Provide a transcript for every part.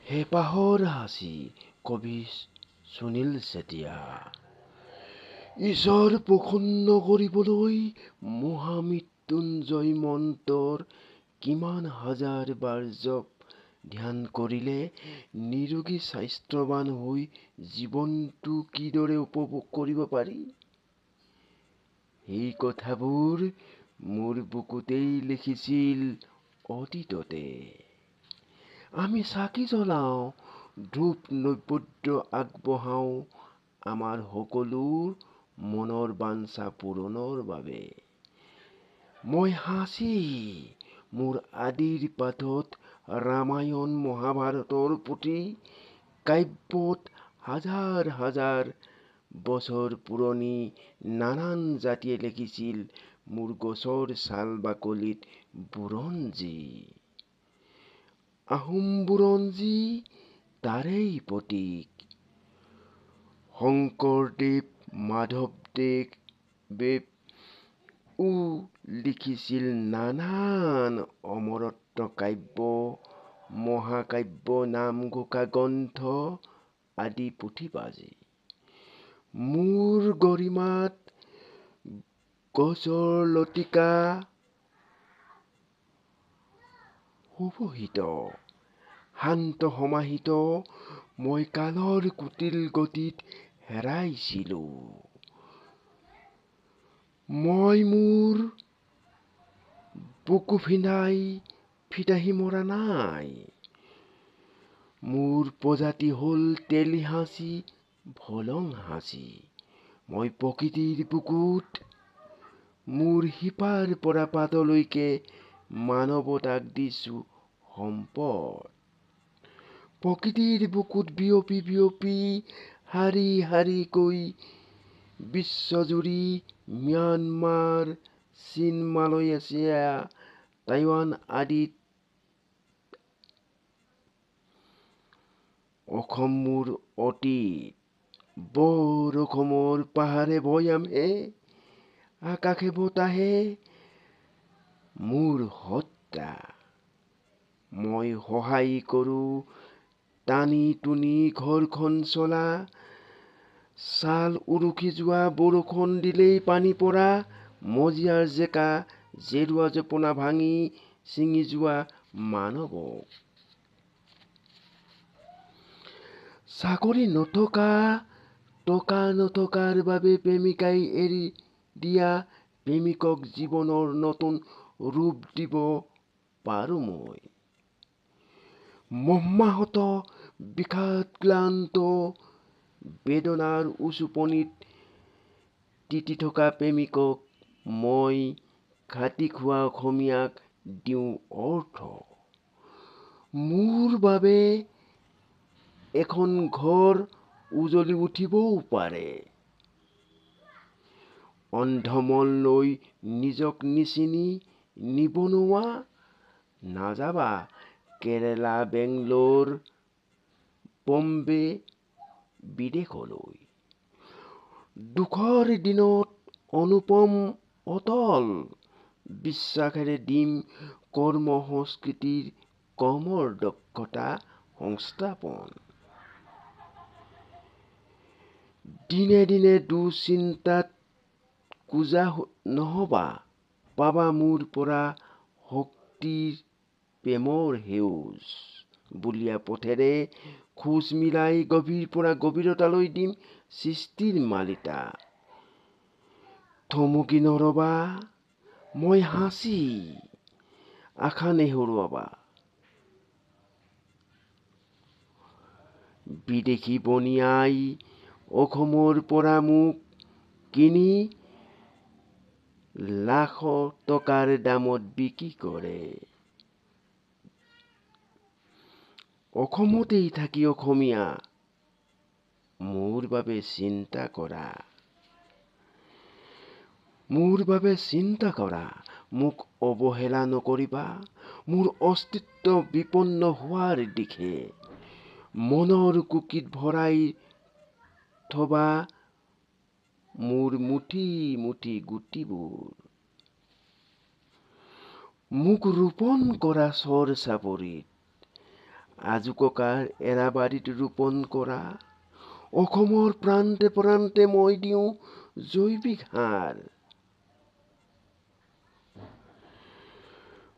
হেপাহৰ হাঁচি কবি সুনীল চেতিয়া। ঈশ্বৰ প্ৰসন্ন কৰিবলৈ মহামৃত্যুঞ্জয় মন্ত্ৰৰ কিমান হাজাৰ বাৰ জপ ধ্যান কৰিলে নিৰোগী স্বাস্থ্যৱান হৈ জীৱনটো কিদৰে উপভোগ কৰিব পাৰি? সেই কথাবোৰ মোৰ বুকুতেই লিখিছিল অতীততে। আমি চাকি জ্বলাওঁ, ধূপ নৈবেদ্য আগবঢ়াওঁ আমাৰ সকলো মনৰ বাঞ্ছা পূৰণৰ বাবে। মই সাঁচি মোৰ আদিৰ পাঠত ৰামায়ণ মহাভাৰতৰ পুথি কাব্যত হাজাৰ হাজাৰ বছৰ পুৰণি নানান জাতিয়ে লিখিছিল মোৰ গছৰ ছাল বাকলিত বুৰঞ্জী। আহোম বুৰঞ্জী তাৰেই প্ৰতীক। শংকৰদেৱ মাধৱদেৱেও লিখিছিল নানান অমৰত্ব কাব্য, মহাকাব্য, নামঘোষা গ্ৰন্থ আদি পুথিৰাজি। মোৰ গৰিমাত গছৰ লতিকা সুশোভিত, শান্ত সমাহিত, মই কালৰ কুটিল গতিত হেৰাইছিলো। মই মোৰ বুকু ফিন্দাই ফিতাহি মৰা নাই। মোৰ প্ৰজাতি হ'ল তেলী হাঁচি, ভলং হাঁচি। মই প্ৰকৃতিৰ বুকুত মোৰ শিপাৰ পৰা পাতলৈকে মানৱতাক দিছো সম্পদ। প্ৰকৃতিৰ বুকুত বিয়পি বিয়পি শাৰী শাৰীকৈ বিশ্বজুৰি ম্যানমাৰ, চীন, মালয়েছিয়া, টাইৱান আদিত অসম মোৰ অতীত। বৰ অসমৰ পাহাৰে ভৈয়ামে, আকাশে বতাহে মোৰ সত্তা। মই সহায় কৰো টানি টুনি ঘৰখন চলা, ছাল উৰুকি যোৱা, বৰষুণ দিলেই পানী পৰা, মজিয়াৰ জেকা জেৰুৱা জপনা ভাঙি ছিঙি যোৱা মানৱক। চাকৰি নথকা, টকা নথকাৰ বাবে প্ৰেমিকাই এৰি দিয়া প্ৰেমিকক জীৱনৰ নতুন ৰূপ দিব পাৰো মই। মৰ্মাহত, বিষাদক্ৰান্ত, বেদনাৰ উচুপনিত তিতি থকা প্ৰেমিকক মই খাটি খোৱা অসমীয়াক দিওঁ অৰ্থ। মোৰ বাবে এখন ঘৰ উজলি উঠিবও পাৰে। অন্ধমন লৈ নিজক নিচিনি নিবনুৱা নাযাবা কেৰেলা, বেংলোৰ, বম্বে, বিদেশলৈ। দুখৰ দিনত অনুপম অটল বিশ্বাসেৰে দিম কৰ্ম সংস্কৃতিৰ কমৰ দক্ষতা সংস্থাপন। দিনে দিনে দুশ্চিন্তাত কোজা নহবা, পাবা মোৰ পৰা শক্তিৰ প্ৰেমৰ সেউজ বুলীয়া পথেৰে খোজ মিলাই গভীৰ পৰা গভীৰতালৈ দিম সৃষ্টিৰ মালিতা। থমকি নৰবা, মই সাঁচি, আশা নেহেৰুৱাবা। বিদেশী বনিয়াই অসমৰ পৰা মোক কিনি লাখ টকাৰ দামত বিক্ৰী কৰে। অসমতেই থাকি অসমীয়া মোৰ বাবে চিন্তা কৰা। মোৰ বাবে চিন্তা কৰা, মোক অৱহেলা নকৰিবা। মোৰ অস্তিত্ব বিপন্ন হোৱাৰ দিশে মনৰ কুকিত ভৰাই থবা মোৰ মুঠি মুঠি গুটিবোৰ। মোক ৰোপণ কৰা চৰ চাপৰিত, আজু ককাৰ এৰাবাৰীত ৰোপণ কৰা। অসমৰ প্ৰান্তে প্ৰান্তে মই দিওঁ জৈৱিক সাৰ।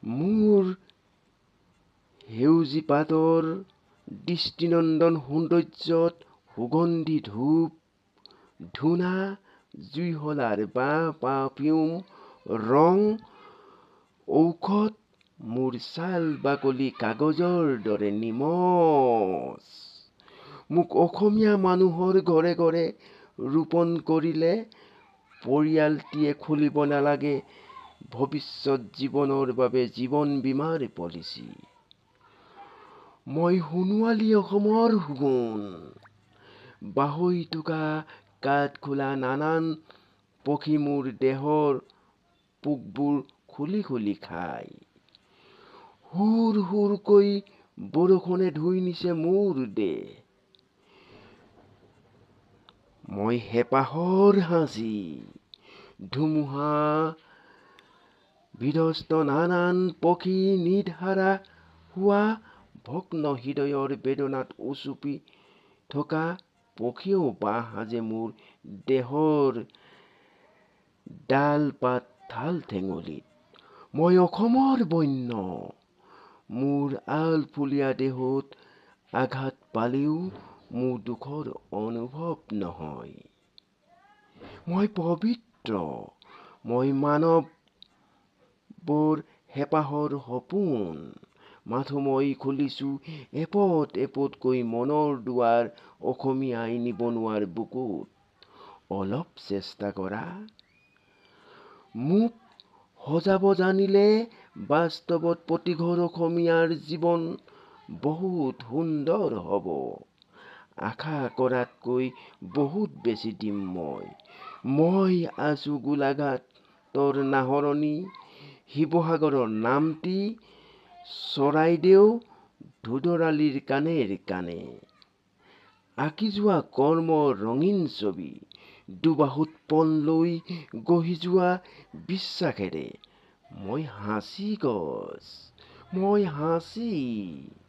মোৰ সেউজী পাতৰ দৃষ্টিনন্দন সৌন্দৰ্যত সুগন্ধি ধূপ, ধূনা, জুইশলাৰ পাৰফিউম, ৰং, ঔষধ, মোৰ ছাল বাকলি কাগজৰ দৰে নিমজ। মোক অসমীয়া মানুহৰ ঘৰে ঘৰে ৰোপণ কৰিলে পৰিয়ালটিয়ে খুলিব নালাগে ভৱিষ্যত জীৱনৰ বাবে জীৱন বীমাৰ পলিচি। মই সোণোৱালী অসমৰ সুগুণ। বাঢ়ৈ থকা কাঠখোলা নানান পক্ষী মোৰ দেহৰ পোকবোৰ খুলি খুলি খায়। হুৰ হুৰকৈ বৰষুণে ধুই নিছে মোৰ দেহ। মই হেঁপাহৰ হাঁচি, ধুমুহা বিধ্বস্ত নানান পক্ষী নিধাৰা হোৱা ভগ্ন হৃদয়ৰ বেদনাত উচুপি থকা পক্ষীয়েও বাঁহ সাজে মোৰ দেহৰ ডাল পাত ঠাল ঠেঙুলিত। মই অসমৰ বন্য। মোৰ আলফুলীয়া দেহত আঘাত পালেও মোৰ দুখৰ অনুভৱ নহয়। মই পবিত্ৰ। মই মানৱৰ হেঁপাহৰ সপোন। মাথো মই খুলিছো এপদ এপদকৈ মনৰ দুৱাৰ অসমীয়াই নিবনুৱাৰ বুকুত। অলপ চেষ্টা কৰা। মোক সজাব জানিলে বাস্তৱত প্ৰতিঘৰ অসমীয়াৰ জীৱন বহুত সুন্দৰ হ'ব। আশা কৰাতকৈ বহুত বেছি দিম মই। মই আছো গোলাঘাটৰ নাহৰণি, শিৱসাগৰৰ নামতি, চৰাইদেউ, ধোদৰালিৰ কাণে কাণে। আঁকি যোৱা কৰ্মৰ ৰঙীন ছবি, দুবাহুত পণ লৈ গঢ়ি যোৱা বিশ্বাসেৰে। মই সাঁচি গছ, মই সাঁচি।